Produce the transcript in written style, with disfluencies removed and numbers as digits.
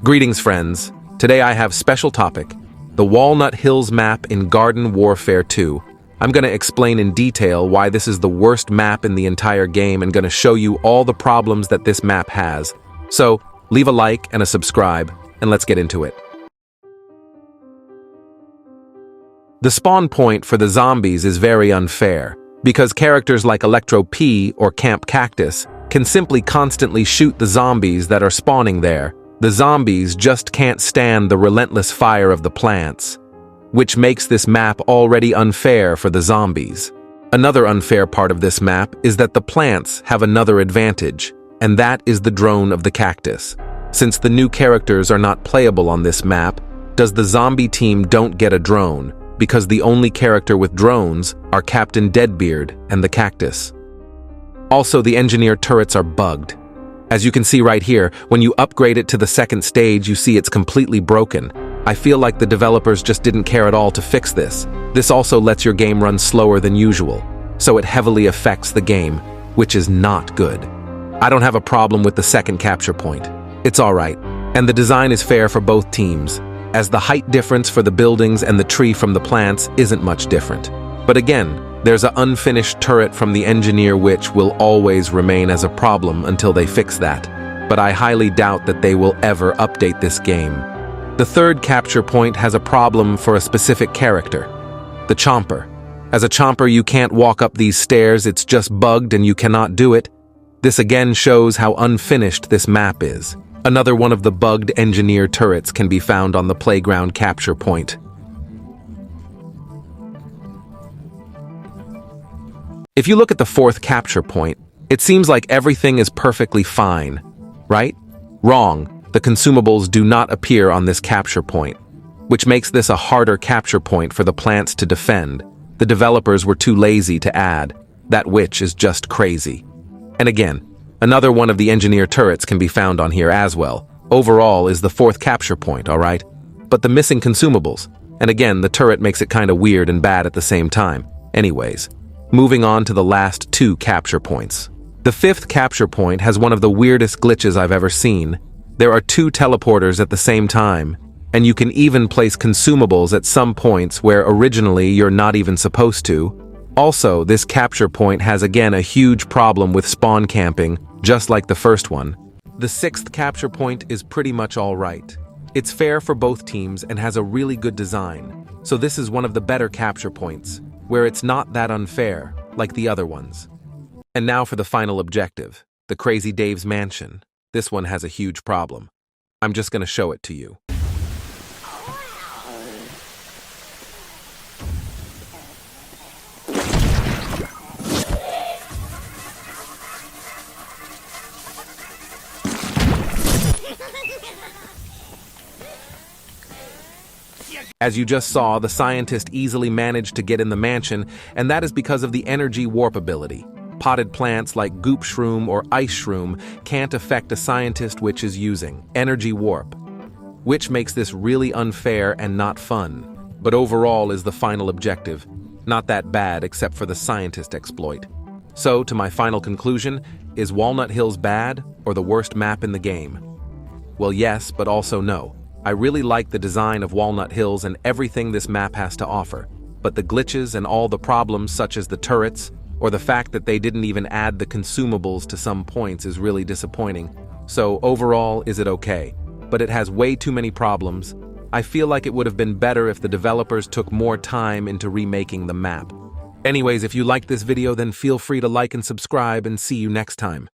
Greetings, friends. Today I have special topic, the Walnut Hills map in Garden Warfare 2. I'm going to explain in detail why this is the worst map in the entire game and going to show you all the problems that this map has. So, leave a like and a subscribe, and let's get into it. The spawn point for the zombies is very unfair, because characters like Electro P or Camp Cactus can simply constantly shoot the zombies that are spawning there. The zombies just can't stand the relentless fire of the plants, which makes this map already unfair for the zombies. Another unfair part of this map is that the plants have another advantage, and that is the drone of the cactus. Since the new characters are not playable on this map, does the zombie team don't get a drone, because the only character with drones are Captain Deadbeard and the cactus. Also, the engineer turrets are bugged. As you can see right here, when you upgrade it to the second stage, you see it's completely broken. I feel like the developers just didn't care at all to fix this. This also lets your game run slower than usual, so it heavily affects the game, which is not good. I don't have a problem with the second capture point. It's alright, and the design is fair for both teams, as the height difference for the buildings and the tree from the plants isn't much different. But again, there's an unfinished turret from the engineer which will always remain as a problem until they fix that. But I highly doubt that they will ever update this game. The third capture point has a problem for a specific character, the Chomper. As a Chomper, you can't walk up these stairs, it's just bugged and you cannot do it. This again shows how unfinished this map is. Another one of the bugged engineer turrets can be found on the playground capture point. If you look at the fourth capture point, it seems like everything is perfectly fine, right? Wrong, the consumables do not appear on this capture point, which makes this a harder capture point for the plants to defend. The developers were too lazy to add. That which is just crazy. And again, another one of the engineer turrets can be found on here as well. Overall is the fourth capture point, alright? But the missing consumables, and again, the turret makes it kinda weird and bad at the same time. Anyways, moving on to the last two capture points. The fifth capture point has one of the weirdest glitches I've ever seen. There are two teleporters at the same time, and you can even place consumables at some points where originally you're not even supposed to. Also, this capture point has again a huge problem with spawn camping, just like the first one. The sixth capture point is pretty much alright. It's fair for both teams and has a really good design, so this is one of the better capture points, where it's not that unfair, like the other ones. And now for the final objective, the Crazy Dave's Mansion. This one has a huge problem. I'm just gonna show it to you. As you just saw, the scientist easily managed to get in the mansion, and that is because of the energy warp ability. Potted plants like goop shroom or ice shroom can't affect a scientist which is using energy warp, which makes this really unfair and not fun. But overall is the final objective. Not that bad except for the scientist exploit. So, to my final conclusion, is Walnut Hills bad or the worst map in the game? Well, yes, but also no. I really like the design of Walnut Hills and everything this map has to offer, but the glitches and all the problems such as the turrets, or the fact that they didn't even add the consumables to some points is really disappointing. So overall, is it okay? But it has way too many problems. I feel like it would have been better if the developers took more time into remaking the map. Anyways, if you liked this video, then feel free to like and subscribe, and see you next time.